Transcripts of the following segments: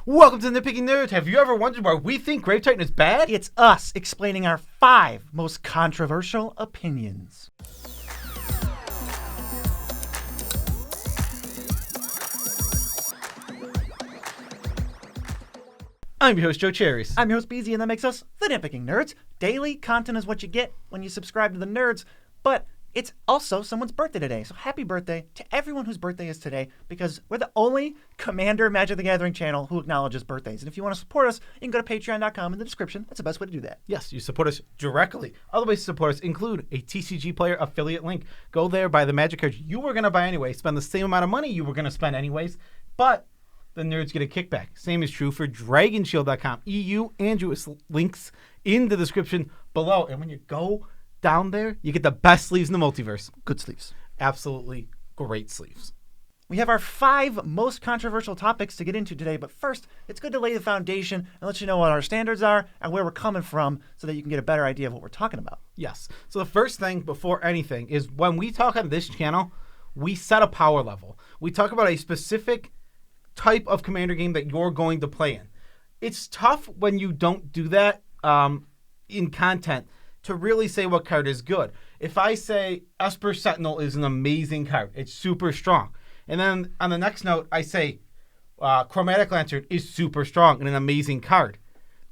Welcome to Nitpicking Nerds. Have you ever wondered why we think Grave Titan is bad? It's us explaining our 5 most controversial opinions. I'm your host, Joe Cherries. I'm your host, Beezy, and that makes us the Nitpicking Nerds. Daily content is what you get when you subscribe to the Nerds, but it's also someone's birthday today. So happy birthday to everyone whose birthday is today, because we're the only Commander Magic the Gathering channel who acknowledges birthdays. And if you want to support us, you can go to patreon.com in the description. That's the best way to do that. Yes, you support us directly. Other ways to support us include a TCG Player affiliate link. Go there, buy the Magic cards you were going to buy anyway, spend the same amount of money you were going to spend anyways, but the nerds get a kickback. Same is true for DragonShield.com. EU and US links in the description below. And when you go down there, you get the best sleeves in the multiverse. Good sleeves. Absolutely great sleeves. We have our 5 most controversial topics to get into today, but first, it's good to lay the foundation and let you know what our standards are and where we're coming from so that you can get a better idea of what we're talking about. Yes. So the first thing before anything is when we talk on this channel, we set a power level. We talk about a specific type of Commander game that you're going to play in. It's tough when you don't do that in content to really say what card is good. If I say Esper Sentinel is an amazing card, it's super strong. And then on the next note, I say Chromatic Lantern is super strong and an amazing card.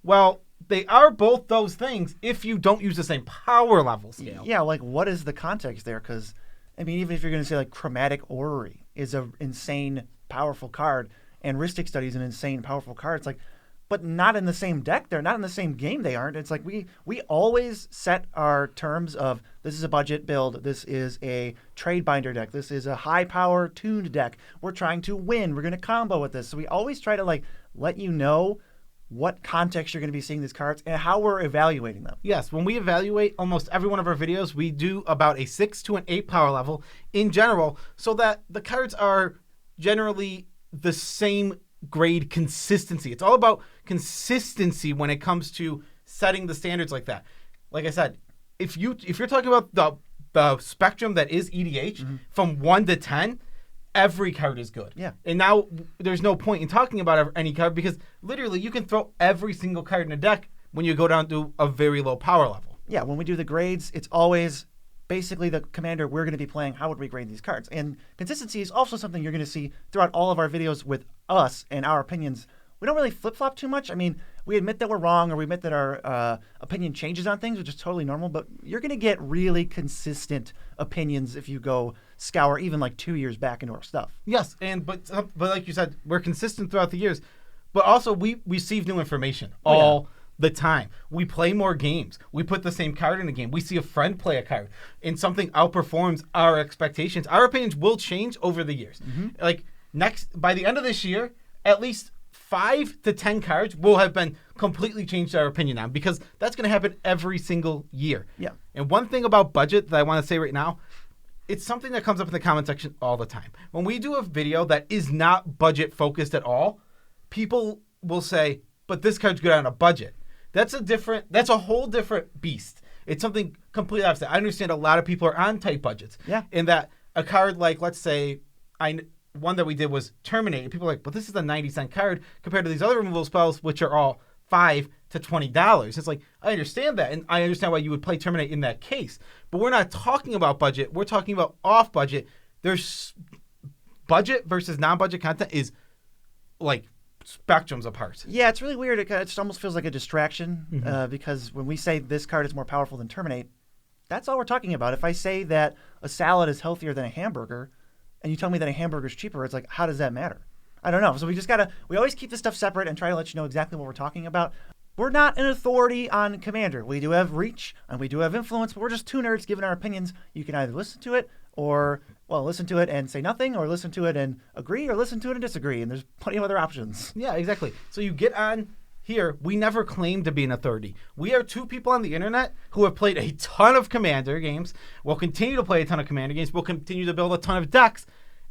Well, they are both those things if you don't use the same power level scale. Yeah, like what is the context there? Because, I mean, even if you're going to say like Chromatic Orrery is an insane powerful card and Rhystic Study is an insane powerful card, it's like, but not in the same deck. They're not in the same game. They aren't. It's like we always set our terms of this is a budget build. This is a trade binder deck. This is a high power tuned deck. We're trying to win. We're going to combo with this. So we always try to like let you know what context you're going to be seeing these cards and how we're evaluating them. Yes, when we evaluate almost every one of our videos, we do about a 6 to an 8 power level in general so that the cards are generally the same grade consistency. It's all about consistency when it comes to setting the standards like that. Like I said, if you're talking about the spectrum that is EDH from 1 to 10, every card is good. Yeah. And now there's no point in talking about any card because literally you can throw every single card in a deck when you go down to a very low power level. Yeah, when we do the grades, it's always basically the commander we're going to be playing, how would we grade these cards? And consistency is also something you're going to see throughout all of our videos with us and our opinions. We don't really flip-flop too much. I mean, we admit that we're wrong or we admit that our opinion changes on things, which is totally normal, but you're going to get really consistent opinions if you go scour even like 2 years back into our stuff. Yes, but like you said, we're consistent throughout the years, but also we receive new information all the time. We play more games. We put the same card in the game. We see a friend play a card and something outperforms our expectations. Our opinions will change over the years. Like by the end of this year, at least 5 to 10 cards will have been completely changed our opinion on because that's going to happen every single year. Yeah. And one thing about budget that I want to say right now, it's something that comes up in the comment section all the time. When we do a video that is not budget focused at all, people will say, but this card's good on a budget. That's a whole different beast. It's something completely opposite. I understand a lot of people are on tight budgets. Yeah. And that a card like, let's say, one that we did was Terminate. People are like, but this is a 90-cent card compared to these other removal spells, which are all $5 to $20. It's like, I understand that, and I understand why you would play Terminate in that case. But we're not talking about budget. We're talking about off budget. There's budget versus non-budget content is like spectrums apart. Yeah, it's really weird. It just almost feels like a distraction because when we say this card is more powerful than Terminate, that's all we're talking about. If I say that a salad is healthier than a hamburger and you tell me that a hamburger is cheaper, it's like, how does that matter? I don't know. So we always keep this stuff separate and try to let you know exactly what we're talking about. We're not an authority on Commander. We do have reach and we do have influence, but we're just 2 nerds giving our opinions. You can either listen to it or, listen to it and say nothing, or listen to it and agree, or listen to it and disagree. And there's plenty of other options. Yeah, exactly. So you get on here. We never claim to be an authority. We are 2 people on the internet who have played a ton of Commander games. We'll continue to play a ton of Commander games. We'll continue to build a ton of decks.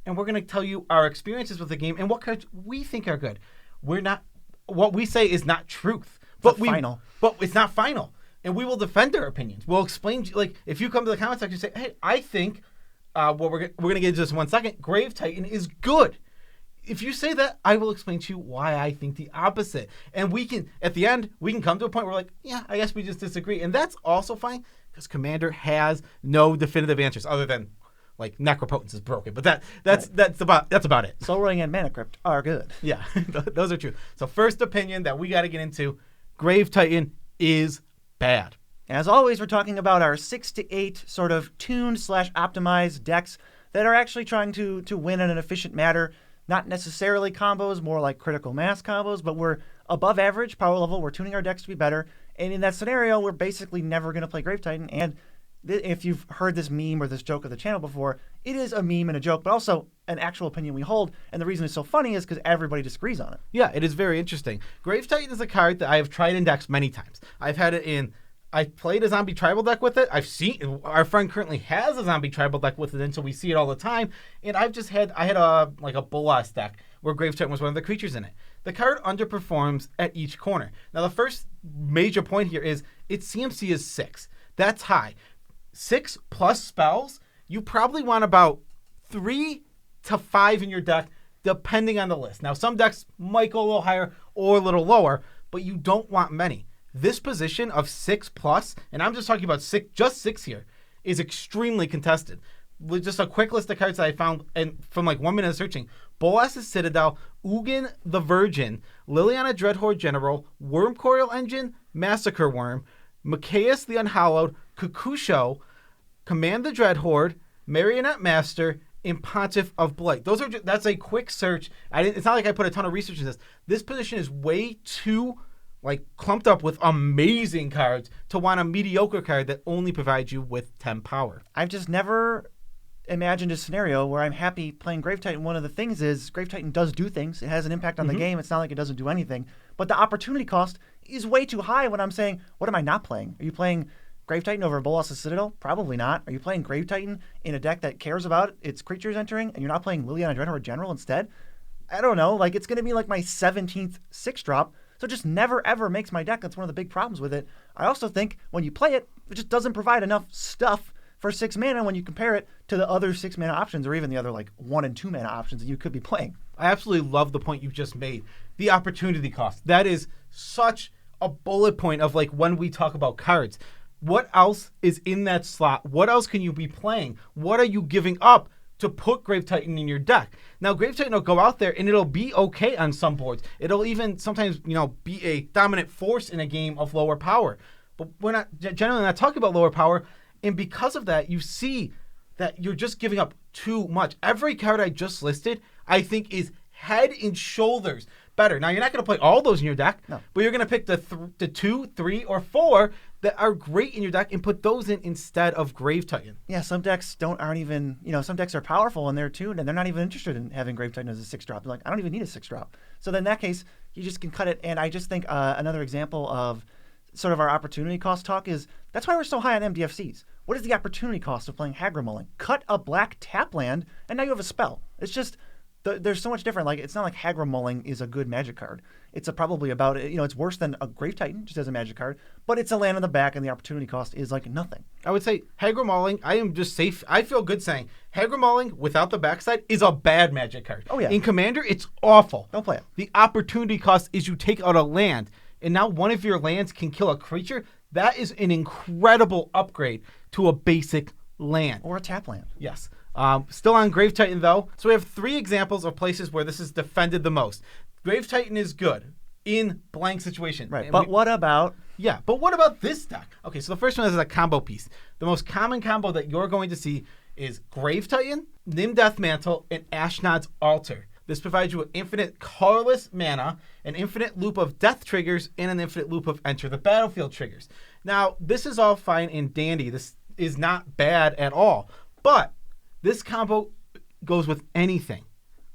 And we're going to tell you our experiences with the game and what cards we think are good. What we say is not truth. But it's not final. And we will defend our opinions. We'll explain, like, if you come to the comment section and say, hey, I think, we're going to get into this in 1 second, Grave Titan is good. if you say that, I will explain to you why I think the opposite. And we can, at the end, we can come to a point where we're like, yeah, I guess we just disagree. And that's also fine because Commander has no definitive answers other than like Necropotence is broken. But that's about it. Soul Ring and Mana Crypt are good. Yeah, those are true. So first opinion that we got to get into, Grave Titan is bad. As always, we're talking about our 6 to 8 sort of tuned/optimized decks that are actually trying to win in an efficient manner. Not necessarily combos, more like critical mass combos, but we're above average power level. We're tuning our decks to be better. And in that scenario, we're basically never going to play Grave Titan. And if you've heard this meme or this joke of the channel before, it is a meme and a joke, but also an actual opinion we hold. And the reason it's so funny is because everybody disagrees on it. Yeah, it is very interesting. Grave Titan is a card that I have tried in decks many times. I played a zombie tribal deck with it. Our friend currently has a zombie tribal deck with it, and so we see it all the time. And I had a Bolas deck where Grave Titan was one of the creatures in it. The card underperforms at each corner. Now, the first major point here is its CMC is 6. That's high. 6 plus spells, you probably want about 3 to 5 in your deck, depending on the list. Now, some decks might go a little higher or a little lower, but you don't want many. This position of 6 plus, and I'm just talking about just 6 here, is extremely contested. With just a quick list of cards that I found and from like 1 minute of searching: Bolas' Citadel, Ugin the Virgin, Liliana Dreadhorde General, Wurmcoil Engine, Massacre Worm, Mikaeus the Unhallowed, Kakusho, Command the Dreadhorde, Marionette Master, and Pontiff of Blight. That's a quick search. It's not like I put a ton of research in this. This position is way too clumped up with amazing cards to want a mediocre card that only provides you with 10 power. I've just never imagined a scenario where I'm happy playing Grave Titan. One of the things is Grave Titan does do things. It has an impact on the game. It's not like it doesn't do anything. But the opportunity cost is way too high when I'm saying, what am I not playing? Are you playing Grave Titan over Bolas' Citadel? Probably not. Are you playing Grave Titan in a deck that cares about its creatures entering and you're not playing Liliana Dreadhorde General instead? I don't know. It's going to be like my 17th 6-drop. So it just never, ever makes my deck. That's one of the big problems with it. I also think when you play it, it just doesn't provide enough stuff for 6 mana when you compare it to the other 6 mana options or even the other 1 and 2 mana options that you could be playing. I absolutely love the point you just made. The opportunity cost. That is such a bullet point of when we talk about cards. What else is in that slot? What else can you be playing? What are you giving up to put Grave Titan in your deck? Now, Grave Titan will go out there and it'll be okay on some boards. It'll even sometimes, be a dominant force in a game of lower power. But we're generally not talking about lower power. And because of that, you see that you're just giving up too much. Every card I just listed, I think, is head and shoulders better. Now, you're not going to play all those in your deck, no, but you're going to pick the 2, 3, or 4 that are great in your deck and put those in instead of Grave Titan. Yeah, some decks aren't even, some decks are powerful and they're tuned and they're not even interested in having Grave Titan as a 6-drop. They're like, I don't even need a 6-drop. So then in that case, you just can cut it. And I just think another example of sort of our opportunity cost talk is that's why we're so high on MDFCs. What is the opportunity cost of playing Hagra Mulling? Cut a black tap land and now you have a spell. It's just, there's so much different. It's not like Hagra Mulling is a good Magic card. It's probably about, it's worse than a Grave Titan, just as a Magic card, but it's a land in the back and the opportunity cost is nothing. I would say Hagra Mulling, I am just safe. I feel good saying Hagra Mulling without the backside is a bad Magic card. Oh, yeah. In Commander, it's awful. Don't play it. The opportunity cost is you take out a land and now one of your lands can kill a creature. That is an incredible upgrade to a basic land. Or a tap land. Yes. Still on Grave Titan, though. So we have 3 examples of places where this is defended the most. Grave Titan is good in blank situation. Right, but what about... Yeah, but what about this deck? Okay, so the first one is a combo piece. The most common combo that you're going to see is Grave Titan, Nim Deathmantle, and Ashnod's Altar. This provides you with infinite colorless mana, an infinite loop of death triggers, and an infinite loop of enter the battlefield triggers. Now, this is all fine and dandy. This is not bad at all. But this combo goes with anything,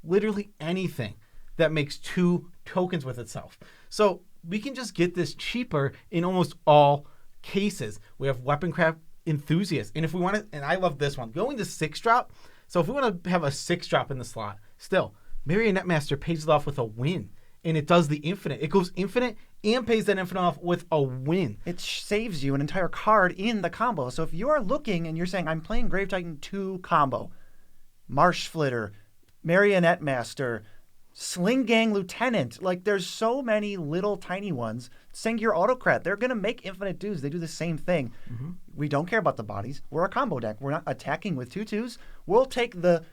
literally anything, that makes 2 tokens with itself. So we can just get this cheaper in almost all cases. We have Weaponcraft Enthusiast. And if we want to, and I love this one, going to 6-drop. So if we want to have a 6-drop in the slot, still, Marionette Master pays it off with a win. And it does the infinite. It goes infinite and pays that infinite off with a win. It saves you an entire card in the combo. So if you are looking and you're saying, I'm playing Grave Titan 2 combo, Marsh Flitter, Marionette Master, Sling Gang Lieutenant. Like, there's so many little tiny ones. Sengir Autocrat. They're going to make infinite dudes. They do the same thing. We don't care about the bodies. We're a combo deck. We're not attacking with 2/2s. We'll take the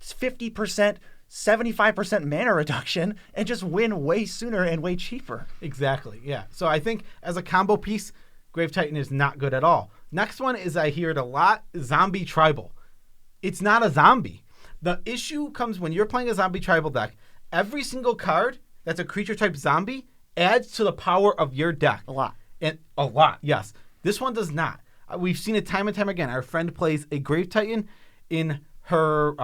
50%, 75% mana reduction and just win way sooner and way cheaper. Exactly, yeah. So I think as a combo piece, Grave Titan is not good at all. Next one is, I hear it a lot, Zombie Tribal. It's not a zombie. The issue comes when you're playing a zombie tribal deck. Every single card that's a creature type zombie adds to the power of your deck. A lot. And a lot, yes. This one does not. We've seen it time and time again. Our friend plays a Grave Titan in her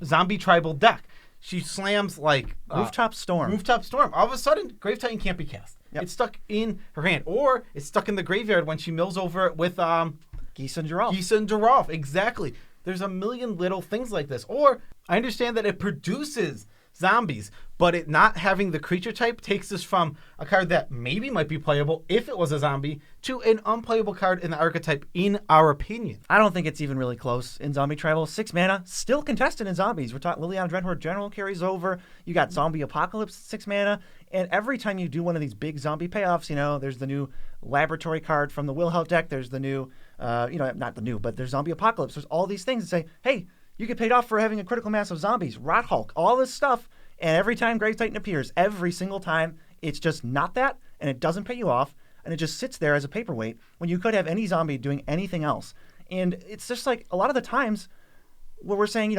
zombie tribal deck. She slams like Rooftop Storm. Rooftop Storm. All of a sudden, Grave Titan can't be cast. Yep. It's stuck in her hand, or it's stuck in the graveyard when she mills over it with Gisa and Giraffe. Exactly. There's a million little things like this. Or I understand that it produces zombies, but it not having the creature type takes us from a card that maybe might be playable if it was a zombie to an unplayable card in the archetype, in our opinion. I don't think it's even really close in Zombie Tribal. 6 mana, still contested in zombies. We're talking Liliana Dreadhorde General carries over. You got Zombie Apocalypse, 6 mana. And every time you do one of these big zombie payoffs, there's the new Laboratory card from the Wilhelm deck. There's the new, not the new, but there's Zombie Apocalypse. There's all these things that say, hey, you get paid off for having a critical mass of zombies, Rot Hulk, all this stuff. And every time Grave Titan appears, every single time, it's just not that, and it doesn't pay you off, and it just sits there as a paperweight when you could have any zombie doing anything else. And it's just like a lot of the times where we're saying,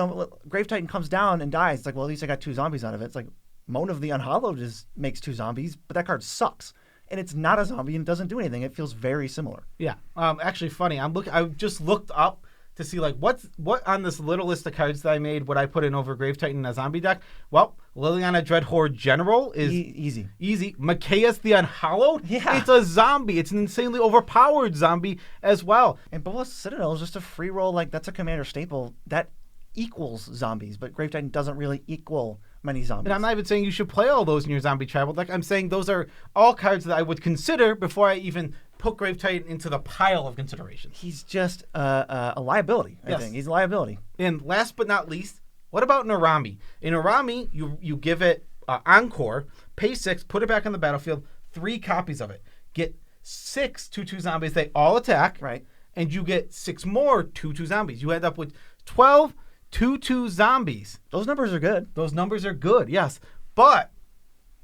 Grave Titan comes down and dies. It's like, well, at least I got 2 zombies out of it. It's like Moan of the Unhallowed makes 2 zombies, but that card sucks. And it's not a zombie and doesn't do anything. It feels very similar. Yeah. Actually, funny. I just looked up to see what on this little list of cards that I made would I put in over Grave Titan in a zombie deck. Well, Liliana Dreadhorde General is easy. Mikaeus the Unhallowed, yeah, it's a zombie. It's an insanely overpowered zombie as well. And Bolas Citadel is just a free roll. Like, that's a commander staple that equals zombies, but Grave Titan doesn't really equal many zombies. And I'm not even saying you should play all those in your zombie tribal deck. I'm saying those are all cards that I would consider before I even put Grave Titan into the pile of consideration. He's just a liability, I think. He's a liability. And last but not least, what about Narami? In Narami, you give it Encore, pay 6, put it back on the battlefield, 3 copies of it. Get 6 2/2 zombies. They all attack. Right. And you get 6 more 2/2 zombies. You end up with 12 2/2 zombies. Those numbers are good. Those numbers are good, yes. But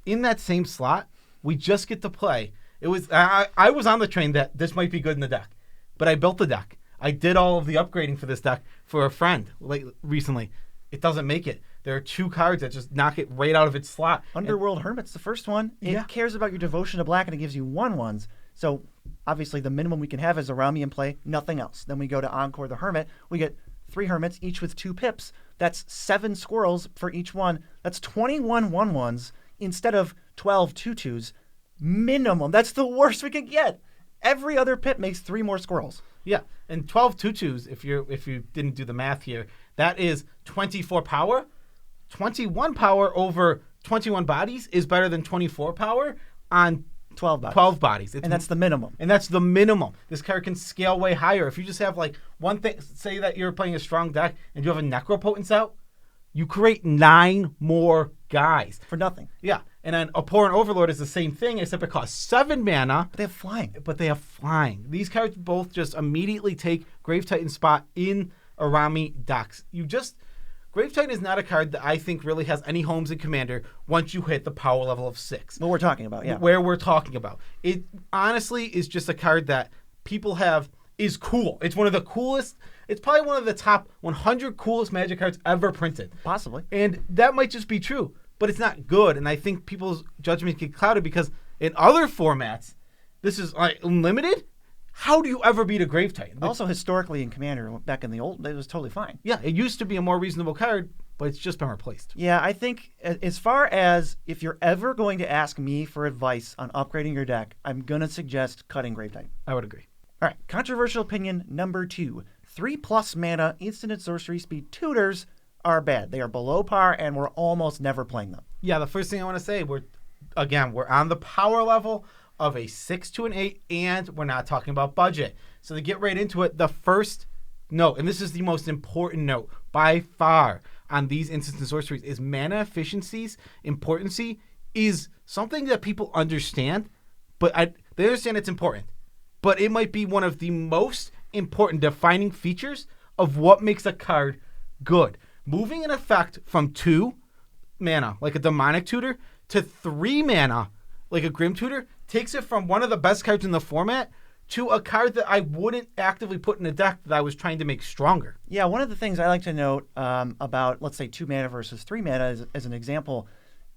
in that same slot, we just get to play. It was I was on the train that this might be good in the deck, but I built the deck. I did all of the upgrading for this deck for a friend recently. It doesn't make it. There are 2 cards that just knock it right out of its slot. Underworld Hermit's the first one. It cares about your devotion to black, and it gives you 1/1s. So obviously the minimum we can have is Arami in play, nothing else. Then we go to Encore the Hermit. We get 3 Hermits, each with 2 pips. That's 7 squirrels for each one. That's 21 1/1s instead of 12 2/2s. Minimum. That's the worst we can get. Every other pip makes 3 more squirrels. Yeah, and 12 2/2s, if you didn't do the math here, that is 24 power. 21 power over 21 bodies is better than 24 power on 12 bodies. 12 bodies. And that's the minimum. And that's the minimum. This card can scale way higher. If you just have one thing, say that you're playing a strong deck and you have a Necropotence out, you create 9 more guys. For nothing. Yeah. And then Abhorrent Overlord is the same thing, except it costs 7 mana. But they have flying. These cards both just immediately take Grave Titan's spot in Arami decks. Grave Titan is not a card that I think really has any homes in Commander once you hit the power level of 6. What we're talking about, yeah. Where we're talking about. It honestly is just a card that people is cool. It's one of the coolest. It's probably one of the top 100 coolest Magic cards ever printed. Possibly. And that might just be true, but it's not good. And I think people's judgments get clouded because in other formats, this is unlimited. How do you ever beat a Grave Titan? Also, historically in Commander, back in the old, it was totally fine. Yeah, it used to be a more reasonable card, but it's just been replaced. Yeah, I think as far as if you're ever going to ask me for advice on upgrading your deck, I'm going to suggest cutting Grave Titan. I would agree. All right, controversial opinion number 2. 3+ mana instant and sorcery speed tutors are bad. They are below par, and we're almost never playing them. Yeah, the first thing I want to say, we're on the power level of a 6 to an 8, and we're not talking about budget. So to get right into it, the first note, and this is the most important note, by far on these instants and sorceries is mana efficiency's importancy is something that people understand, but they understand it's important. But it might be one of the most important defining features of what makes a card good. Moving an effect from 2 mana, like a Demonic Tutor, to 3 mana, like a Grim Tutor, takes it from one of the best cards in the format to a card that I wouldn't actively put in a deck that I was trying to make stronger. Yeah, one of the things I like to note about, let's say, 2 mana versus 3 mana as an example,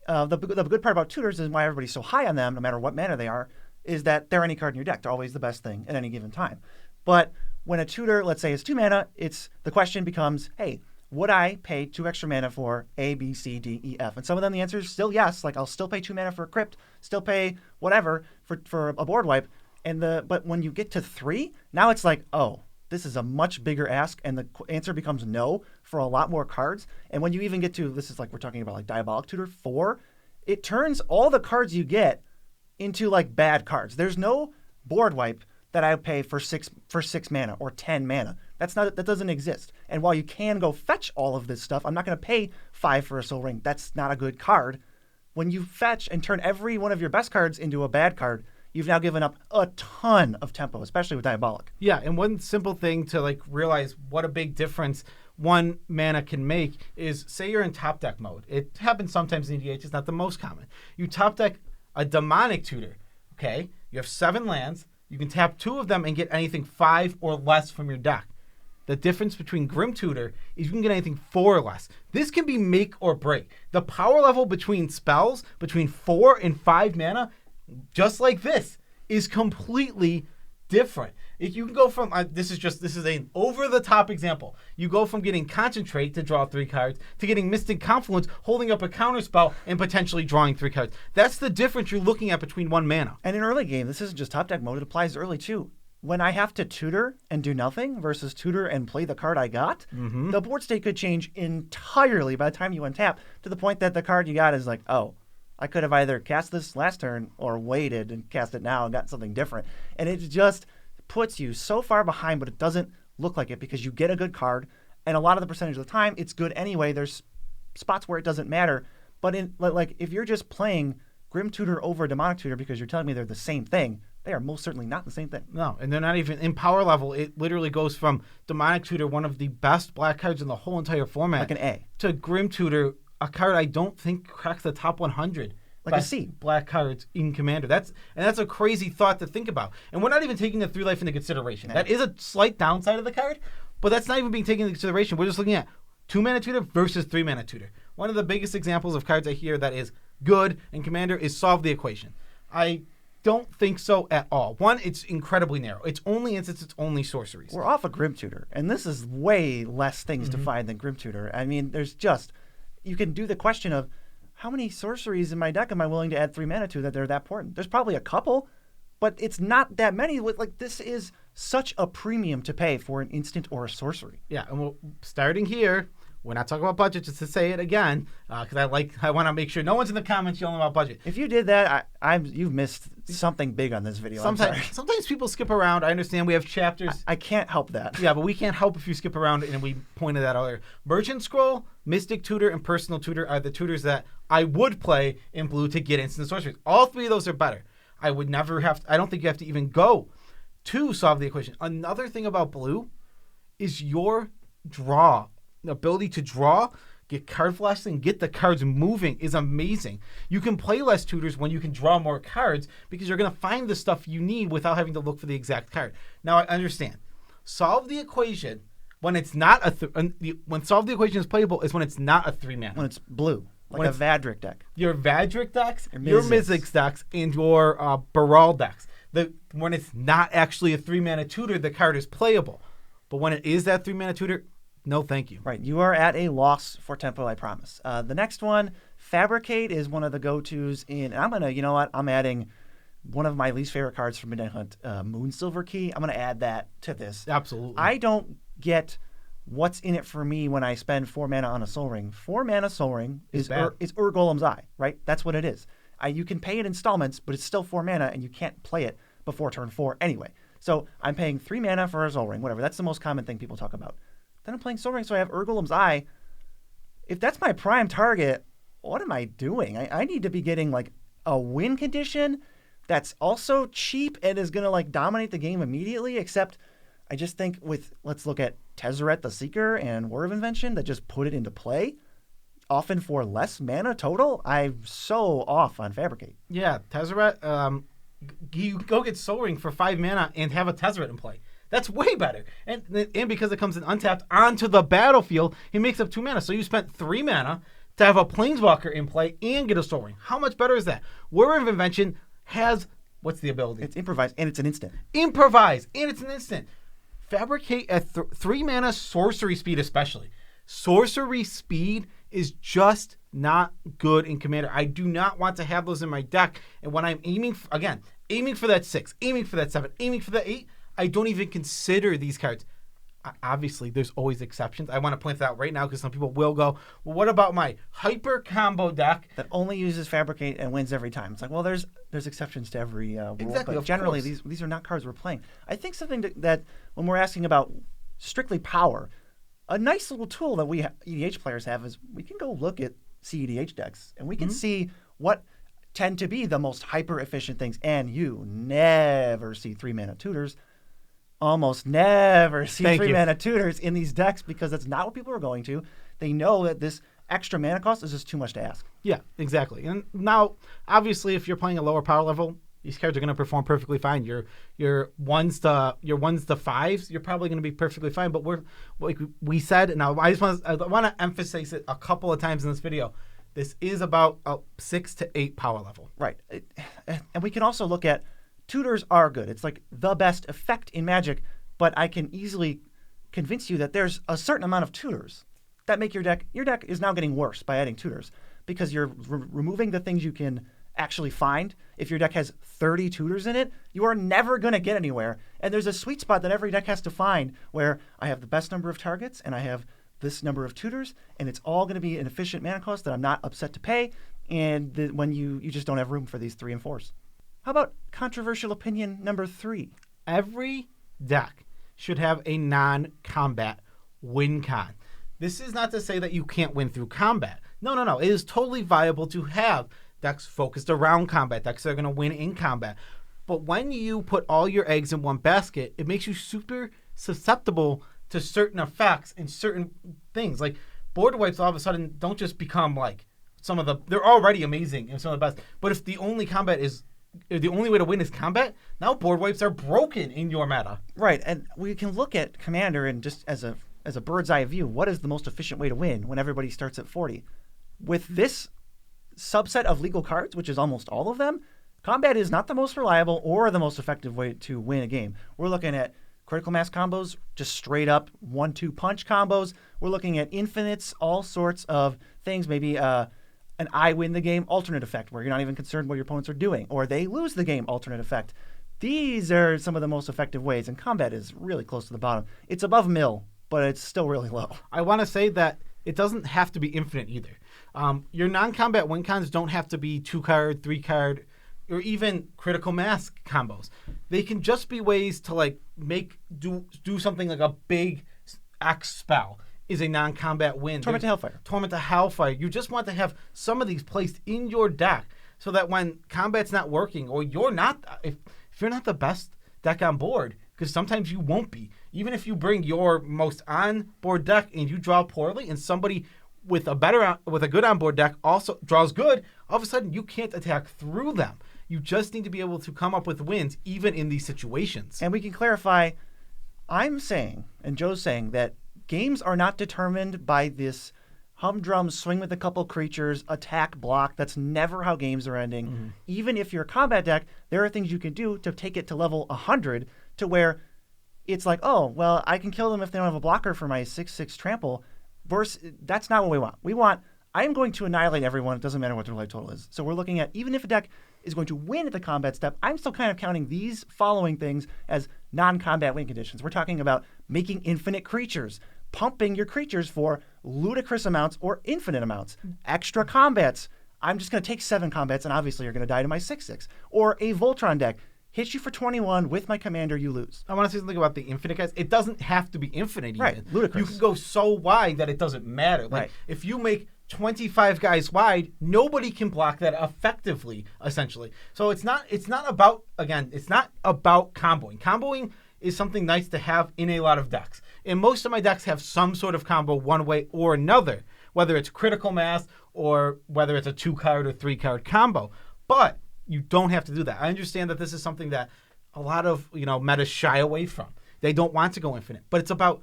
the good part about tutors is why everybody's so high on them, no matter what mana they are, is that they're any card in your deck. They're always the best thing at any given time. But when a tutor, let's say, is 2 mana, the question becomes, hey, would I pay 2 extra mana for A, B, C, D, E, F? And some of them, the answer is still yes. Like, I'll still pay 2 mana for a Crypt, still pay whatever for a board wipe. But when you get to 3, now it's like, oh, this is a much bigger ask, and the answer becomes no for a lot more cards. And when you even get to, this is like we're talking about like Diabolic Tutor 4, it turns all the cards you get into like bad cards. There's no board wipe that I pay for 6 mana or 10 mana. That doesn't exist. And while you can go fetch all of this stuff, I'm not going to pay 5 for a Soul Ring. That's not a good card. When you fetch and turn every one of your best cards into a bad card, you've now given up a ton of tempo, especially with Diabolic. Yeah, and one simple thing to like realize what a big difference 1 mana can make is, say you're in top deck mode. It happens sometimes in EDH. It's not the most common. You top deck a Demonic Tutor. Okay, you have 7 lands. You can tap 2 of them and get anything 5 or less from your deck. The difference between Grim Tutor is you can get anything 4 or less. This can be make or break. The power level between spells between 4 and 5 mana, just like this, is completely different. If you can go from this is an over the top example. You go from getting Concentrate to draw 3 cards to getting Mystic Confluence, holding up a counterspell and potentially drawing 3 cards. That's the difference you're looking at between 1 mana. And in early game, this isn't just top deck mode, it applies early too. When I have to tutor and do nothing versus tutor and play the card I got, the board state could change entirely by the time you untap, to the point that the card you got is like, oh, I could have either cast this last turn or waited and cast it now and got something different. And it just puts you so far behind, but it doesn't look like it because you get a good card, and a lot of the percentage of the time it's good anyway. There's spots where it doesn't matter, but if you're just playing Grim Tutor over Demonic Tutor because you're telling me they're the same thing, they are most certainly not the same thing. No, and they're not even in power level. It literally goes from Demonic Tutor, one of the best black cards in the whole entire format, like an A, to Grim Tutor, a card I don't think cracks the top 100. Like a C. Black cards in Commander. That's a crazy thought to think about. And we're not even taking the 3 life into consideration. No. That is a slight downside of the card, but that's not even being taken into consideration. We're just looking at 2 mana tutor versus 3 mana tutor. One of the biggest examples of cards I hear that is good in Commander is Solve the Equation. I don't think so at all. One, it's incredibly narrow. It's only instants, it's only sorceries. We're off of Grim Tutor, and this is way less things to find than Grim Tutor. I mean, you can do the question of, how many sorceries in my deck am I willing to add 3 mana to that they're that important? There's probably a couple, but it's not that many. This is such a premium to pay for an instant or a sorcery. Yeah, and starting here, we're not talking about budget, just to say it again, because I want to make sure no one's in the comments yelling about budget. If you did that, you've missed something big on this video. Sometimes people skip around. I understand we have chapters. I can't help that. Yeah, but we can't help if you skip around, and we pointed that out earlier. Merchant Scroll, Mystic Tutor, and Personal Tutor are the tutors that I would play in blue to get instant sorceries. All 3 of those are better. I don't think you have to even go to Solve the Equation. Another thing about blue is your draw. The ability to draw, get card flashing, get the cards moving is amazing. You can play less tutors when you can draw more cards because you're going to find the stuff you need without having to look for the exact card. Now, I understand. Solve the Equation when it's not when Solve the Equation is playable is when it's not a 3 mana. When it's blue, like a Vadric deck. Your Vadric decks, your Mizzix decks, and your Baral decks. When it's not actually a 3 mana tutor, the card is playable. But when it is that 3 mana tutor, no, thank you. Right. You are at a loss for tempo, I promise. The next one, Fabricate, is one of the go-tos in... And I'm adding one of my least favorite cards from Midnight Hunt, Moonsilver Key. I'm going to add that to this. Absolutely. I don't get what's in it for me when I spend 4 mana on a Soul Ring. 4 mana Soul Ring is Golem's Eye, right? That's what it is. You can pay it installments, but it's still 4 mana, and you can't play it before turn 4 anyway. So I'm paying 3 mana for a Soul Ring, whatever. That's the most common thing people talk about. Then I'm playing Soul Ring, so I have Urgolem's Eye. If that's my prime target, what am I doing? I need to be getting like a win condition that's also cheap and is going to like dominate the game immediately, except I just think let's look at Tezzeret the Seeker and War of Invention that just put it into play, often for less mana total. I'm so off on Fabricate. Yeah, Tezzeret, you go get Soul Ring for 5 mana and have a Tezzeret in play. That's way better. And because it comes in untapped onto the battlefield, he makes up 2 mana. So you spent 3 mana to have a Planeswalker in play and get a Soul Ring. How much better is that? War of Invention has, what's the ability? It's improvise, and it's an instant. Improvise, and it's an instant. Fabricate at 3 mana sorcery speed especially. Sorcery speed is just not good in Commander. I do not want to have those in my deck. And when I'm aiming for that 6, aiming for that 7, aiming for that 8, I don't even consider these cards. Obviously, there's always exceptions. I want to point that out right now because some people will go, well, what about my hyper combo deck that only uses Fabricate and wins every time? It's like, well, there's exceptions to every rule. Exactly, but generally, these are not cards we're playing. I think something that when we're asking about strictly power, a nice little tool that we EDH players have is we can go look at CEDH decks and we can see what tend to be the most hyper efficient things. And you never see 3 mana tutors. Almost never see 3 mana tutors in these decks because that's not what people are going to. They know that this extra mana cost is just too much to ask. Yeah, exactly. And now, obviously, if you're playing a lower power level, these cards are going to perform perfectly fine. Your 1s to 5s, you're probably going to be perfectly fine. But like we said, now I want to emphasize it a couple of times in this video. This is about a 6 to 8 power level. Right. And we can also look at tutors are good. It's like the best effect in Magic, but I can easily convince you that there's a certain amount of tutors that make your deck is now getting worse by adding tutors because you're removing the things you can actually find. If your deck has 30 tutors in it, you are never going to get anywhere. And there's a sweet spot that every deck has to find where I have the best number of targets and I have this number of tutors, and it's all going to be an efficient mana cost that I'm not upset to pay. And when you just don't have room for these 3 and 4s. How about controversial opinion number 3? Every deck should have a non-combat win con. This is not to say that you can't win through combat. No. It is totally viable to have decks focused around combat, decks that are going to win in combat. But when you put all your eggs in one basket, it makes you super susceptible to certain effects and certain things. Like board wipes all of a sudden don't just become like they're already amazing and some of the best. But if the only way to win is combat, now board wipes are broken in your meta. Right, and we can look at Commander and just as a bird's eye view, what is the most efficient way to win when everybody starts at 40? With this subset of legal cards, which is almost all of them, combat is not the most reliable or the most effective way to win a game. We're looking at critical mass combos, just straight up 1-2 punch combos. We're looking at infinites, all sorts of things, maybe an I win the game alternate effect where you're not even concerned what your opponents are doing, or they lose the game alternate effect. These are some of the most effective ways, and combat is really close to the bottom. It's above mill, but it's still really low. I want to say that it doesn't have to be infinite either. Your non-combat win cons don't have to be 2-card, 3-card, or even critical mass combos. They can just be ways to like do something like a big X spell is a non-combat win. Torment to Hellfire. Torment to Hellfire. You just want to have some of these placed in your deck so that when combat's not working or if you're not the best deck on board, because sometimes you won't be, even if you bring your most on-board deck and you draw poorly and somebody with a good on-board deck also draws good, all of a sudden you can't attack through them. You just need to be able to come up with wins even in these situations. And we can clarify, I'm saying, and Joe's saying, that games are not determined by this humdrum swing with a couple creatures, attack, block. That's never how games are ending. Mm-hmm. Even if you're a combat deck, there are things you can do to take it to level 100 to where it's like, oh, well, I can kill them if they don't have a blocker for my 6/6 trample. That's not what we want. I am going to annihilate everyone. It doesn't matter what their life total is. So we're looking at, even if a deck is going to win at the combat step, I'm still kind of counting these following things as non-combat win conditions. We're talking about making infinite creatures, pumping your creatures for ludicrous amounts or infinite amounts, extra combats. I'm just going to take 7 combats, and obviously you're going to die to my 6/6. Or a Voltron deck. hit you for 21 with my commander, you lose. I want to say something about the infinite guys. It doesn't have to be infinite even. Right, ludicrous. You can go so wide that it doesn't matter. Like Right. if you make 25 guys wide, nobody can block that effectively, essentially. So it's not about, again, it's not about comboing. Comboing is something nice to have in a lot of decks. And most of my decks have some sort of combo one way or another, whether it's critical mass or whether it's a 2-card or 3-card combo. But you don't have to do that. I understand that this is something that a lot of, metas shy away from. They don't want to go infinite, but it's about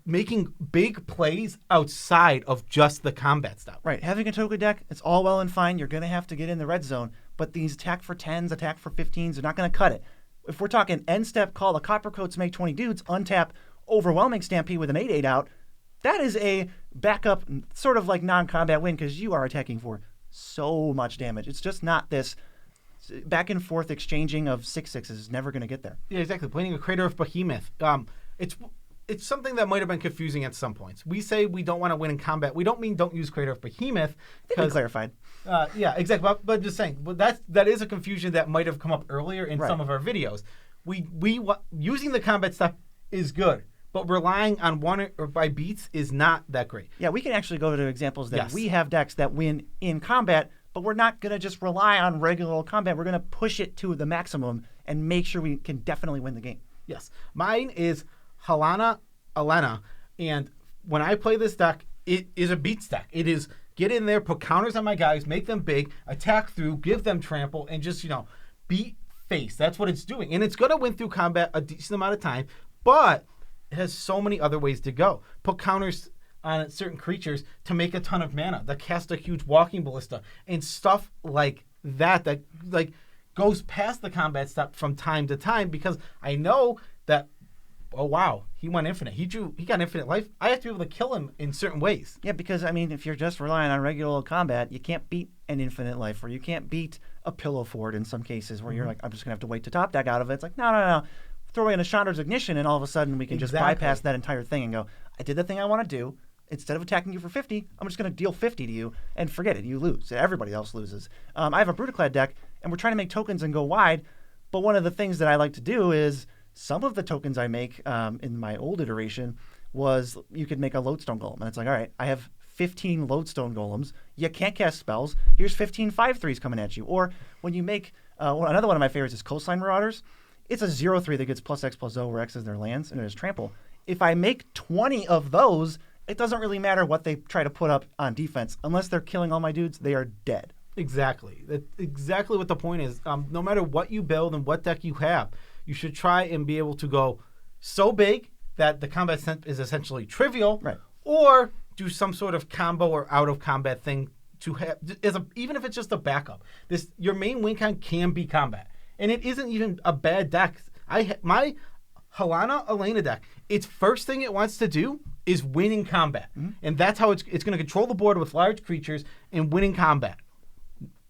making big plays outside of just the combat stuff. Right. Having a token deck, it's all well and fine. You're going to have to get in the red zone, but these attack for 10s, attack for 15s are not going to cut it. If we're talking end step, call the Coppercoats, make 20 dudes, untap, overwhelming Stampede with an 8/8 out, that is a backup, sort of like non-combat win because you are attacking for so much damage. It's just not this back and forth exchanging of 6/6s is never going to get there. Yeah, exactly. Playing a Crater of Behemoth. It's something that might have been confusing at some points. We say we don't want to win in combat. We don't mean don't use Crater of Behemoth. Because clarified. Yeah, exactly. But just saying, but that is a confusion that might have come up earlier in some of our videos. Using the combat stuff is good, but relying on one or by beats is not that great. Yeah, we can actually go to examples that we have decks that win in combat, but we're not going to just rely on regular old combat. We're going to push it to the maximum and make sure we can definitely win the game. Yes. Mine is Halana Elena, and when I play this deck, it is a beats deck. It is get in there, put counters on my guys, make them big, attack through, give them trample, and just, beat face. That's what it's doing. And it's going to win through combat a decent amount of time, but it has so many other ways to go. Put counters on certain creatures to make a ton of mana, that cast a huge walking ballista, and stuff like that like goes past the combat stuff from time to time, because I know that, oh wow, he went infinite. He got infinite life. I have to be able to kill him in certain ways. Yeah, because if you're just relying on regular old combat, you can't beat an infinite life, or you can't beat a pillow fort in some cases where you're like, I'm just gonna have to wait to top deck out of it. It's like, no. Throw in a Chandra's Ignition, and all of a sudden we can just bypass that entire thing and go, I did the thing I want to do. Instead of attacking you for 50, I'm just going to deal 50 to you, and forget it. You lose. Everybody else loses. I have a Brutaclad deck, and we're trying to make tokens and go wide, but one of the things that I like to do is some of the tokens I make in my old iteration was you could make a Lodestone Golem, and it's like, all right, I have 15 Lodestone Golems. You can't cast spells. Here's 15 5/3s coming at you. Or when you make, another one of my favorites is Coastline Marauders. It's a 0/3 that gets +X/+O where X is their lands, and it is trample. If I make 20 of those, it doesn't really matter what they try to put up on defense. Unless they're killing all my dudes, they are dead. Exactly. That's exactly what the point is. No matter what you build and what deck you have, you should try and be able to go so big that the combat is essentially trivial, right, or do some sort of combo or out of combat thing to have, even if it's just a backup. Your main win con can be combat. And it isn't even a bad deck. My Halana Elena deck, its first thing it wants to do is win in combat. Mm-hmm. And that's how it's going to control the board with large creatures and win in combat.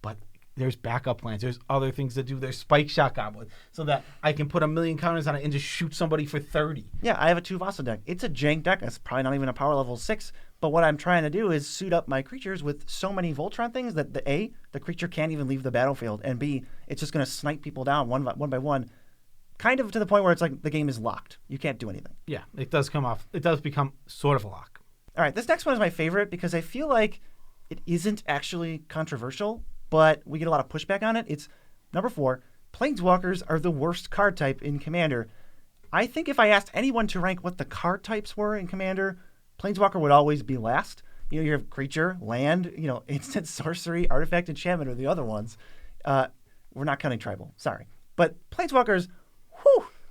But there's backup plans. There's other things to do. There's Spike Shot Goblin, so that I can put 1,000,000 counters on it and just shoot somebody for 30. Yeah, I have a Tuvasa deck. It's a jank deck. It's probably not even a power level 6. But what I'm trying to do is suit up my creatures with so many Voltron things that the creature can't even leave the battlefield, and B, it's just going to snipe people down one by one, kind of to the point where it's like the game is locked. You can't do anything. Yeah, it does become sort of a lock. All right, this next one is my favorite because I feel like it isn't actually controversial, but we get a lot of pushback on it. It's number 4. Planeswalkers are the worst card type in Commander. I think if I asked anyone to rank what the card types were in Commander, Planeswalker would always be last. You have creature, land, instant, sorcery, artifact, enchantment are the other ones. We're not counting tribal, sorry. But Planeswalkers,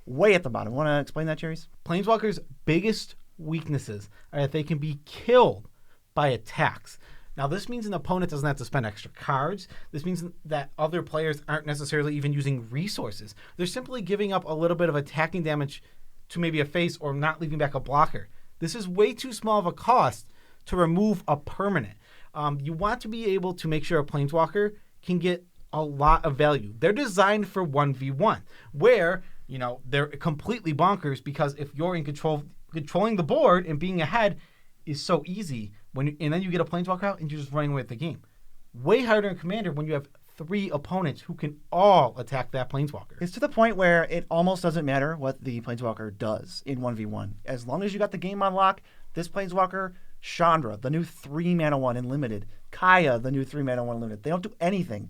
way at the bottom. Want to explain that, Cherries? Planeswalkers' biggest weaknesses are that they can be killed by attacks. Now, this means an opponent doesn't have to spend extra cards. This means that other players aren't necessarily even using resources. They're simply giving up a little bit of attacking damage to maybe a face or not leaving back a blocker. This is way too small of a cost to remove a permanent. You want to be able to make sure a Planeswalker can get a lot of value. They're designed for 1v1, where they're completely bonkers because if you're in controlling the board and being ahead is so easy. And then you get a Planeswalker out and you're just running away with the game. Way harder in Commander when you have 3 opponents who can all attack that Planeswalker. It's to the point where it almost doesn't matter what the Planeswalker does in 1v1. As long as you got the game on lock, this Planeswalker, Chandra, the new 3-mana 1 in limited, Kaya, the new 3-mana 1 in limited, they don't do anything,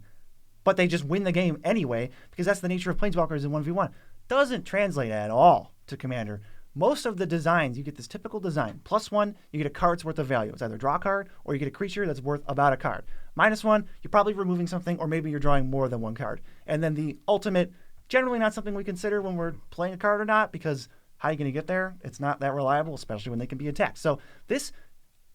but they just win the game anyway because that's the nature of Planeswalkers in 1v1. Doesn't translate at all to Commander. Most of the designs, you get this typical design. +1, you get a card's worth of value. It's either draw a card or you get a creature that's worth about a card. -1, you're probably removing something or maybe you're drawing more than one card. And then the ultimate, generally not something we consider when we're playing a card or not because how are you going to get there? It's not that reliable, especially when they can be attacked. So this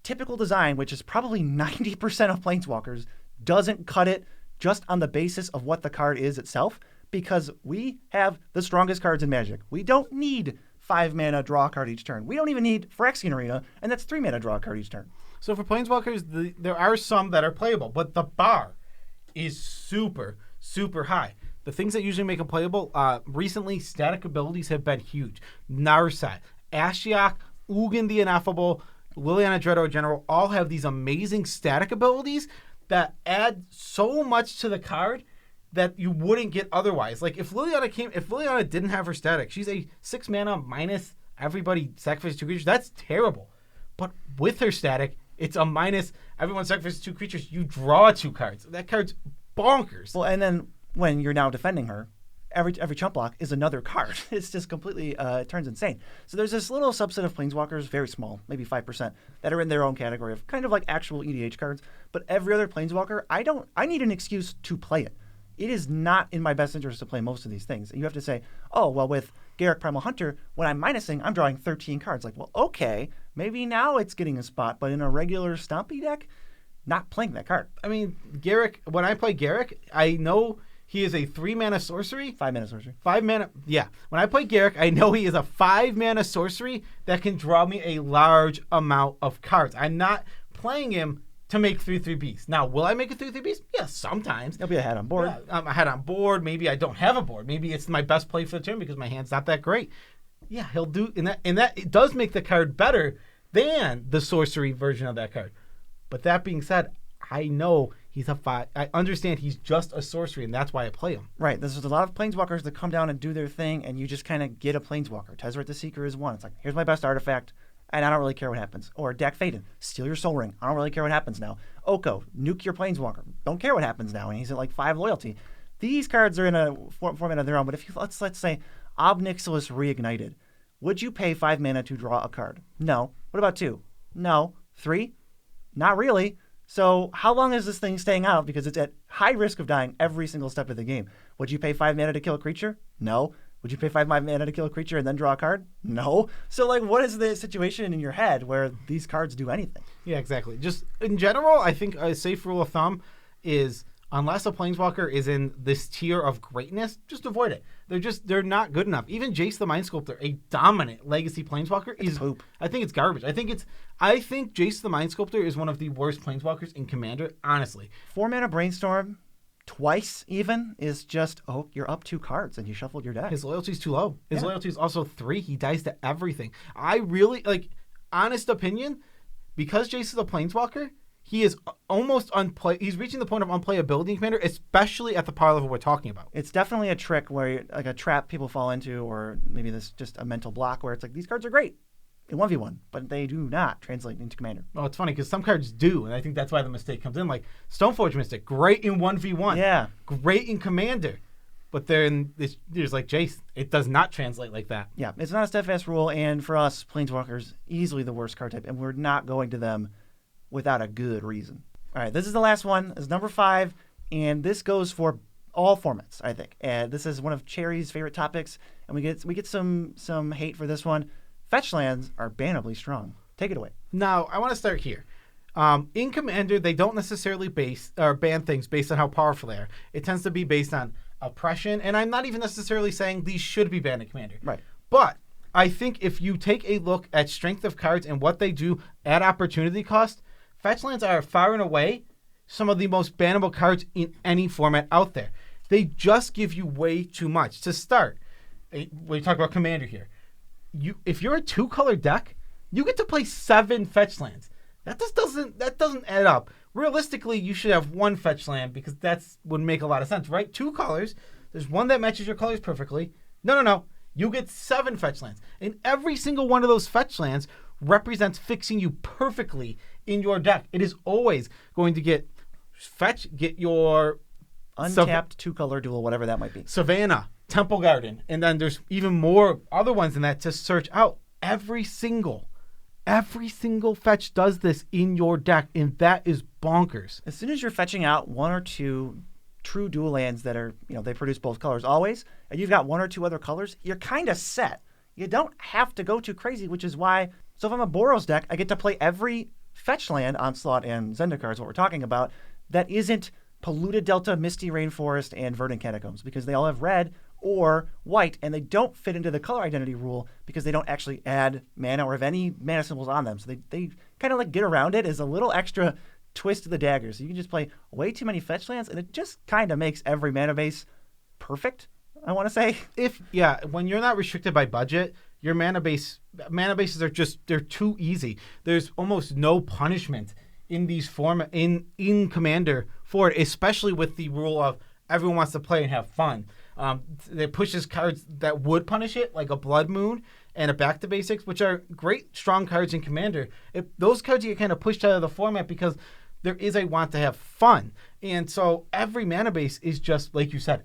typical design, which is probably 90% of Planeswalkers, doesn't cut it just on the basis of what the card is itself because we have the strongest cards in Magic. We don't need 5-mana draw a card each turn. We don't even need Phyrexian Arena, and that's 3-mana draw a card each turn. So for Planeswalkers, there are some that are playable, but the bar is super, super high. The things that usually make them playable, recently, static abilities have been huge. Narset, Ashiok, Ugin the Ineffable, Liliana Dreadhorde General all have these amazing static abilities that add so much to the card that you wouldn't get otherwise. Like if Liliana didn't have her static, she's a 6-mana minus everybody sacrifices 2 creatures. That's terrible. But with her static, it's a minus everyone sacrifices 2 creatures. You draw 2 cards. That card's bonkers. Well, and then when you're now defending her, every chump block is another card. It's just completely, it turns insane. So there's this little subset of Planeswalkers, very small, maybe 5%, that are in their own category of kind of like actual EDH cards. But every other Planeswalker, I need an excuse to play it. It is not in my best interest to play most of these things. And you have to say, oh, well, with Garruk Primal Hunter, when I'm minusing, I'm drawing 13 cards. Like, well, okay, maybe now it's getting a spot, but in a regular Stompy deck, not playing that card. I mean, Garruk, when I play Garruk, I know he is a 3-mana sorcery. 5-mana sorcery. 5-mana, yeah. When I play Garruk, I know he is a 5-mana sorcery that can draw me a large amount of cards. I'm not playing him to make 3/3 beasts. Now, will I make a 3/3 beast? Yeah, sometimes. He'll be a head on board. Yeah, I had on board. Maybe I don't have a board. Maybe it's my best play for the turn because my hand's not that great. Yeah, he'll do, and that it does make the card better than the sorcery version of that card. But that being said, I know he's a 5. I understand he's just a sorcery, and that's why I play him. Right. There's a lot of Planeswalkers that come down and do their thing, and you just kind of get a Planeswalker. Tezzeret the Seeker is one. It's like, here's my best artifact, and I don't really care what happens. Or Dak Faden, steal your Soul Ring. I don't really care what happens now. Oko, nuke your Planeswalker. Don't care what happens now, and he's at like 5 loyalty. These cards are in a format of their own, but if you let's say Ob Nixilis Reignited, would you pay 5 mana to draw a card? No. What about 2? No. 3? Not really. So how long is this thing staying out? Because it's at high risk of dying every single step of the game. Would you pay 5 mana to kill a creature? No. Would you pay 5 mana to kill a creature and then draw a card? No. So, like, what is the situation in your head where these cards do anything? Yeah, exactly. Just in general, I think a safe rule of thumb is unless a Planeswalker is in this tier of greatness, just avoid it. They're not good enough. Even Jace the Mind Sculptor, a dominant legacy Planeswalker, is poop. I think it's garbage. I think Jace the Mind Sculptor is one of the worst Planeswalkers in Commander, honestly. 4 mana Brainstorm, twice even, is just, oh, you're up 2 cards and you shuffled your deck. His loyalty's too low. His loyalty is also 3. He dies to everything. I really, honest opinion, because Jace is a Planeswalker, he is almost he's reaching the point of unplayability in Commander, especially at the power level we're talking about. It's definitely a trick where, like a trap people fall into, or maybe this just a mental block where it's like, these cards are great in 1v1, but they do not translate into Commander. Well, it's funny because some cards do, and I think that's why the mistake comes in. Like Stoneforge Mystic, great in 1v1. Yeah. Great in Commander. But there's like Jace, it does not translate like that. Yeah, it's not a steadfast rule, and for us, Planeswalkers, easily the worst card type, and we're not going to them without a good reason. All right, this is the last one. This is number 5, and this goes for all formats, I think. And this is one of Cherry's favorite topics, and we get some hate for this one. Fetch lands are bannably strong. Take it away. Now, I want to start here. In Commander, they don't necessarily ban things based on how powerful they are. It tends to be based on oppression, and I'm not even necessarily saying these should be banned in Commander. Right. But I think if you take a look at strength of cards and what they do at opportunity cost, fetch lands are far and away some of the most bannable cards in any format out there. They just give you way too much. To start, we talk about Commander here. If you're a 2-color deck, you get to play 7 fetch lands. That doesn't add up. realistically, you should have one fetch land because that's would make a lot of sense, right? 2 colors. There's one that matches your colors perfectly. No. You get 7 fetch lands. And every single one of those fetch lands represents fixing you perfectly in your deck. It is always going to get your Untapped 2-color duel, whatever that might be. Savannah, Temple Garden, and then there's even more other ones than that to search out. Every single fetch does this in your deck, and that is bonkers. As soon as you're fetching out 1 or 2 true dual lands that are, they produce both colors always, and you've got 1 or 2 other colors, you're kind of set. You don't have to go too crazy, which is why, so if I'm a Boros deck, I get to play every fetch land, Onslaught and Zendikar is what we're talking about, that isn't Polluted Delta, Misty Rainforest, and Verdant Catacombs, because they all have red or white, and they don't fit into the color identity rule because they don't actually add mana or have any mana symbols on them. So they kind of like get around it as a little extra twist to the dagger. So you can just play way too many fetch lands, and it just kind of makes every mana base perfect, I want to say. When you're not restricted by budget, your mana bases are they're too easy. There's almost no punishment in these in Commander for it, especially with the rule of everyone wants to play and have fun. It pushes cards that would punish it, like a Blood Moon and a Back to Basics, which are great, strong cards in Commander. Those cards get kind of pushed out of the format because there is a want to have fun. And so every mana base is just, like you said,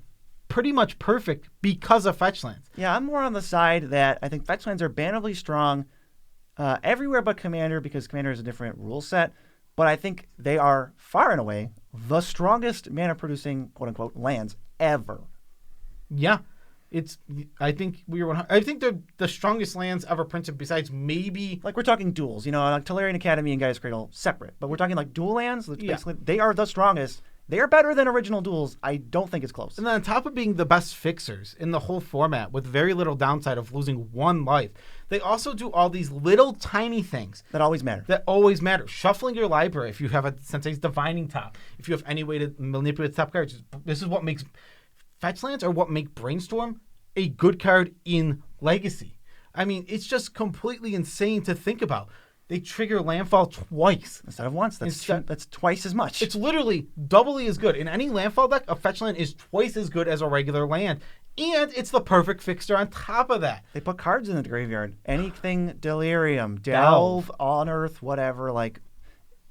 pretty much perfect because of fetch lands. Yeah, I'm more on the side that I think fetch lands are bannably strong everywhere but Commander, because Commander is a different rule set. But I think they are far and away the strongest mana-producing, quote-unquote, lands ever. Yeah. I think they're the strongest lands ever printed besides maybe... Like, we're talking duels. Like Tolarian Academy and Gaea's Cradle, separate. But we're talking, like, dual lands. Basically, they are the strongest. They are better than original duels. I don't think it's close. And then on top of being the best fixers in the whole format with very little downside of losing 1 life, they also do all these little tiny things. That always matter. Shuffling your library if you have a Sensei's Divining Top. If you have any way to manipulate top cards. This is what makes... Fetch lands are what make Brainstorm a good card in Legacy. I mean, it's just completely insane to think about. They trigger landfall twice. Instead of once. That's twice as much. It's literally doubly as good. In any landfall deck, a fetch land is twice as good as a regular land. And it's the perfect fixer on top of that. They put cards in the graveyard. Anything Delirium, Delve, Unearth, whatever. Like,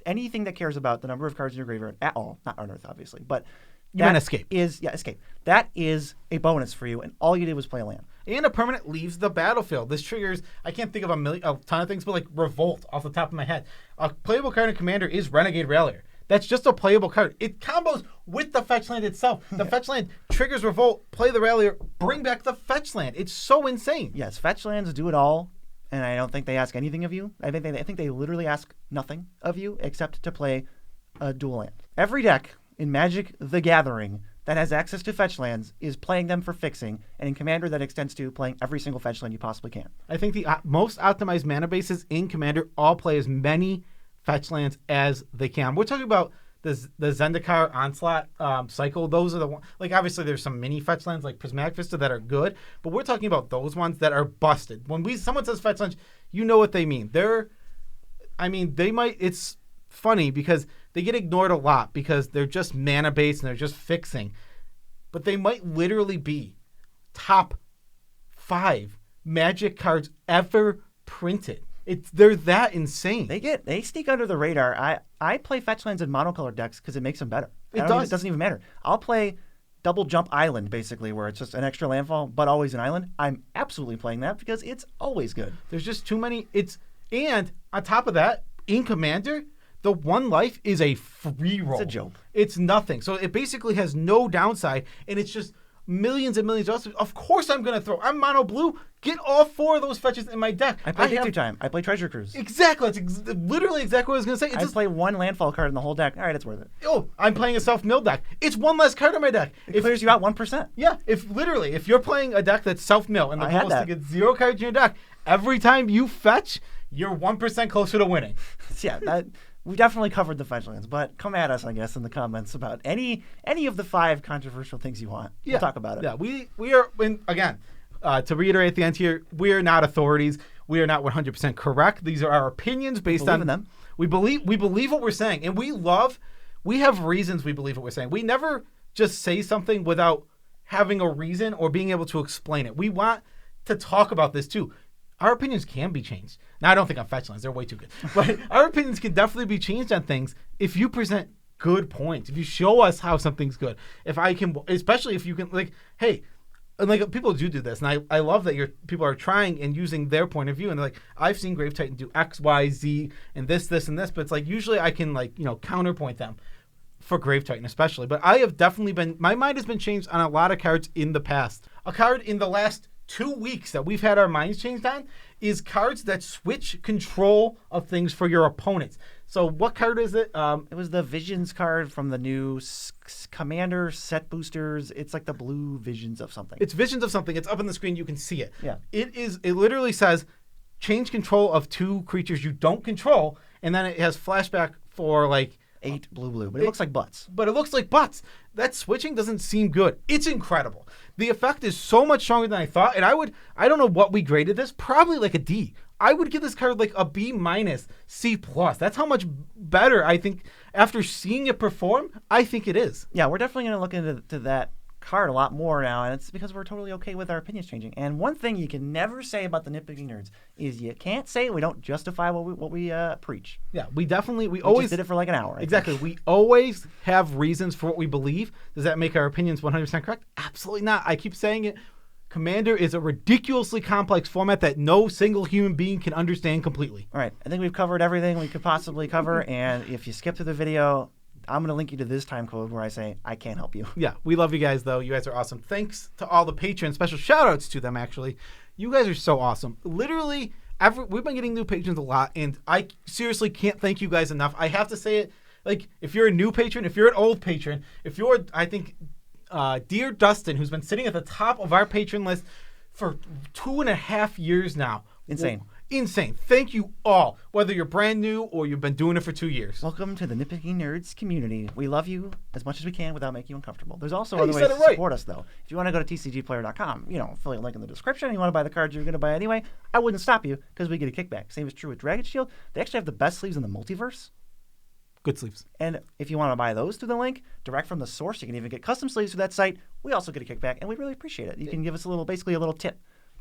anything that cares about the number of cards in your graveyard at all. Not Unearth, obviously. But you meant Escape. Escape. That is a bonus for you, and all you did was play a land. And a permanent leaves the battlefield. This triggers, I can't think of a ton of things, but like Revolt off the top of my head. A playable card in Commander is Renegade Rallier. That's just a playable card. It combos with the fetch land itself. The fetch land triggers Revolt, play the Rallier, bring back the fetch land. It's so insane. Yes, fetch lands do it all, and I don't think they ask anything of you. I think they literally ask nothing of you except to play a dual land. Every deck in Magic the Gathering that has access to fetch lands is playing them for fixing, and in Commander that extends to playing every single fetch land you possibly can. I think the most optimized mana bases in Commander all play as many fetch lands as they can. We're talking about the Zendikar Onslaught cycle. Those are the ones, like, obviously there's some mini fetch lands like Prismatic Vista that are good, but we're talking about those ones that are busted. When someone says fetch lands, you know what they mean. It's funny because they get ignored a lot because they're just mana based and they're just fixing, but they might literally be top 5 Magic cards ever printed. They're that insane. They sneak under the radar. I play fetch lands in monocolored decks because it makes them better. It doesn't even matter. I'll play Double Jump Island, basically, where it's just an extra landfall, but always an island. I'm absolutely playing that because it's always good. There's just too many. And on top of that, in Commander, the 1 life is a free roll. It's a joke. It's nothing. So it basically has no downside, and it's just millions and millions of dollars. Of course I'm going to throw. I'm mono blue. Get all 4 of those fetches in my deck. I play Victory Time. I play Treasure Cruise. Exactly. That's literally exactly what I was going to say. I play 1 landfall card in the whole deck. All right, it's worth it. Oh, I'm playing a self-mill deck. It's 1 less card in my deck. It clears you out 1%. Yeah. If you're playing a deck that's self-mill and the goal is to get 0 cards in your deck, every time you fetch, you're 1% closer to winning. Yeah, we definitely covered the fetch lands, but come at us, I guess, in the comments about any of the 5 controversial things you want. We'll talk about it. Yeah, we are, again, to reiterate at the end here, we are not authorities. We are not 100% correct. These are our opinions based on them. We believe what we're saying, and we have reasons we believe what we're saying. We never just say something without having a reason or being able to explain it. We want to talk about this too. Our opinions can be changed. Now, I don't think on fetch lines. They're way too good. But our opinions can definitely be changed on things if you present good points. If you show us how something's good. Especially if you can, like, hey, and like people do this, and I love that people are trying and using their point of view, and they're like, I've seen Grave Titan do X, Y, Z, and this, and this, but it's like usually I can counterpoint them for Grave Titan especially. But I have definitely my mind has been changed on a lot of cards in the past. A card in the last 2 weeks that we've had our minds changed on is cards that switch control of things for your opponents. So what card is it? It was the Visions card from the new Commander set boosters. It's like the blue Visions of something. It's Visions of something. It's up on the screen. You can see it. Yeah. It literally says change control of 2 creatures you don't control, and then it has flashback for like 8 blue, but it looks like butts. But it looks like butts. That switching doesn't seem good. It's incredible. The effect is so much stronger than I thought, and I don't know what we graded this, probably like a D. I would give this card like a B-, C+. That's how much better I think, after seeing it perform, I think it is. Yeah, we're definitely going to look into that card a lot more now, and it's because we're totally okay with our opinions changing. And one thing you can never say about the Nitpicking Nerds is you can't say we don't justify what we preach. Yeah, we always just did it for like an hour. Exactly. We always have reasons for what we believe. Does that make our opinions 100% correct? Absolutely not. I keep saying it. Commander is a ridiculously complex format that no single human being can understand completely. All right. I think we've covered everything we could possibly cover, and if you skip through the video, I'm going to link you to this time code where I say, I can't help you. Yeah, we love you guys, though. You guys are awesome. Thanks to all the patrons. Special shout-outs to them, actually. You guys are so awesome. Literally, we've been getting new patrons a lot, and I seriously can't thank you guys enough. I have to say it, like, if you're a new patron, if you're an old patron, if you're, I think, Dear Dustin, who's been sitting at the top of our patron list for 2.5 years now. Insane. Insane. Thank you all, whether you're brand new or you've been doing it for 2 years. Welcome to the Nitpicking Nerds community. We love you as much as we can without making you uncomfortable. There's also other ways to support us, though. If you want to go to tcgplayer.com, affiliate link in the description, and you want to buy the cards you're going to buy anyway, I wouldn't stop you because we get a kickback. Same is true with Dragon Shield. They actually have the best sleeves in the multiverse. Good sleeves. And if you want to buy those through the link, direct from the source, you can even get custom sleeves through that site. We also get a kickback, and we really appreciate it. You can give us basically a little tip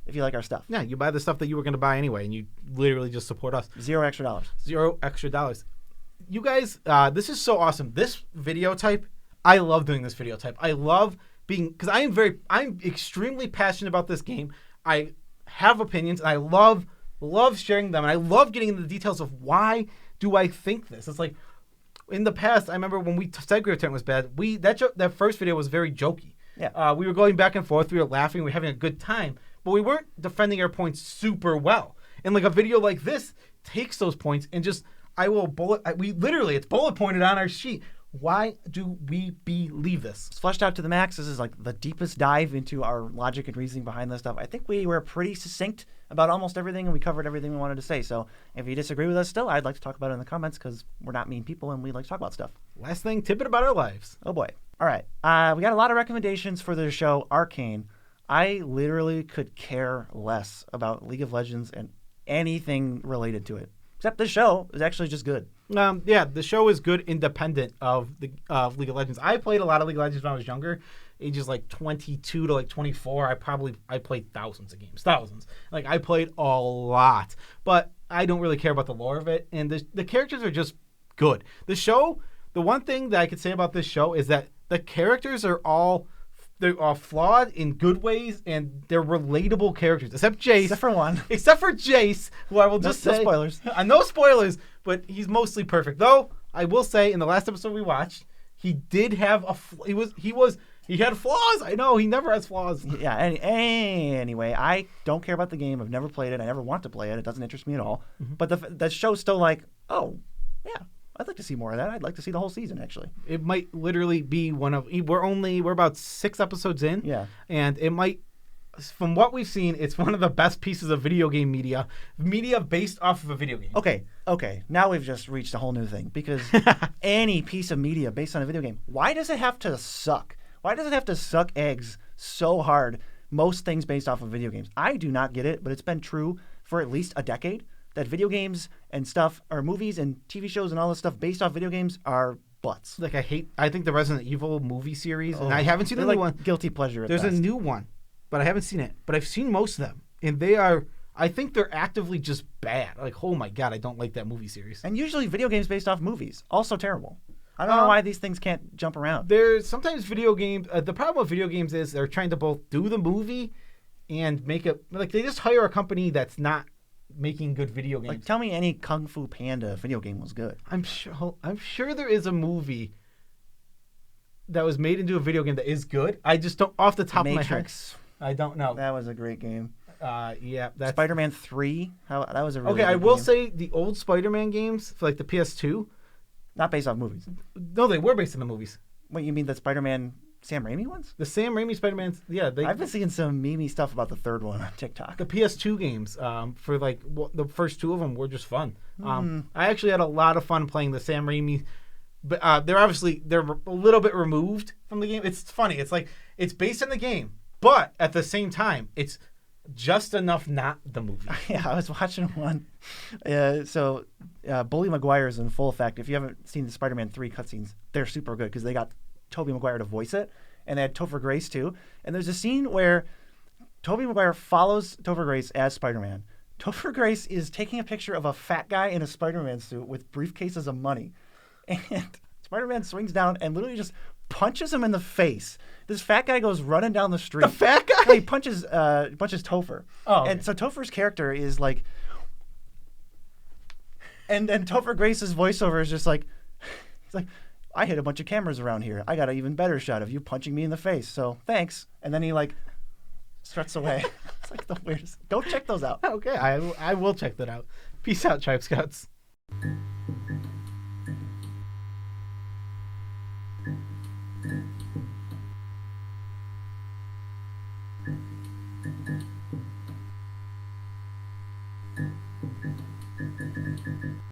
if you like our stuff. Yeah, you buy the stuff that you were going to buy anyway, and you literally just support us. $0 extra. $0 extra. You guys, this is so awesome. This video type, I love doing this video type. I love because I'm extremely passionate about this game. I have opinions, and I love sharing them, and I love getting into the details of why do I think this. It's like, in the past, I remember when we said Grave Titan was bad, that first video was very jokey. Yeah. We were going back and forth, we were laughing, we were having a good time, but we weren't defending our points super well. And like a video like this takes those points and just, it's bullet pointed on our sheet. Why do we believe this? It's fleshed out to the max. This is like the deepest dive into our logic and reasoning behind this stuff. I think we were pretty succinct about almost everything, and we covered everything we wanted to say. So if you disagree with us still, I'd like to talk about it in the comments because we're not mean people and we like to talk about stuff. Last thing, tip it about our lives. Oh boy. All right. We got a lot of recommendations for the show Arcane. I literally could care less about League of Legends and anything related to it. Except this show is actually just good. Yeah, the show is good independent of the League of Legends. I played a lot of League of Legends when I was younger, ages like 22 to like 24. I played thousands of games, Like I played a lot, but I don't really care about the lore of it. And the characters are just good. The show, the one thing that I could say about this show is that the characters are all flawed in good ways, and they're relatable characters, except Jace. Except for Jace, who I will just say. No spoilers. No spoilers, but he's mostly perfect. Though, I will say, in the last episode we watched, he did have he had flaws. I know, he never has flaws. Yeah, anyway, I don't care about the game. I've never played it. I never want to play it. It doesn't interest me at all. Mm-hmm. But the show's still like, oh, yeah. I'd like to see more of that. I'd like to see the whole season, actually. It might literally be we're about 6 episodes in. Yeah. And it might, from what we've seen, it's one of the best pieces of video game media based off of a video game. Okay. Now we've just reached a whole new thing, because any piece of media based on a video game, why does it have to suck? Why does it have to suck eggs so hard? Most things based off of video games. I do not get it, but it's been true for at least a decade that video games and stuff, or movies and TV shows and all this stuff based off video games are butts. Like I think the Resident Evil movie series, and I haven't seen the They're new like one. guilty pleasure at There's best. a new one, but I haven't seen it. But I've seen most of them, and they are. I think they're actively just bad. Like, oh my god, I don't like that movie series. And usually video games based off movies, also terrible. I don't know why these things can't jump around. There's sometimes video games. The problem with video games is they're trying to both do the movie and make it like they just hire a company that's not making good video games. Like, tell me any Kung Fu Panda video game was good. I'm sure there is a movie that was made into a video game that is good. I just don't off the top of my head. Matrix. I don't know. That was a great game. Yeah, that's Spider-Man 3. That was a really okay. I good will game. say the old Spider-Man games for like the PS2. Not based off movies. No, they were based on the movies. What, you mean the Spider-Man Sam Raimi ones? The Sam Raimi Spider-Man's. Yeah, I've been seeing some meme stuff about the third one on TikTok. the PS2 games. For like the first two of them were just fun. I actually had a lot of fun playing the Sam Raimi. But they're a little bit removed from the game. It's funny. It's like it's based on the game, but at the same time, it's just enough not the movie. Yeah, I was watching one. Bully Maguire is in full effect. If you haven't seen the Spider-Man 3 cutscenes, they're super good because they got Tobey Maguire to voice it, and they had Topher Grace too. And there's a scene where Tobey Maguire follows Topher Grace as Spider-Man. Topher Grace is taking a picture of a fat guy in a Spider-Man suit with briefcases of money, and Spider-Man swings down and literally just punches him in the face. This fat guy goes running down the street. The fat guy? No, he punches Topher. Oh, okay. And so Topher's character is like, and Topher Grace's voiceover is just like, he's like, I hit a bunch of cameras around here. I got an even better shot of you punching me in the face. So thanks. And then he like struts away. It's like the weirdest. Go check those out. Okay, I will check that out. Peace out, Tribe Scouts.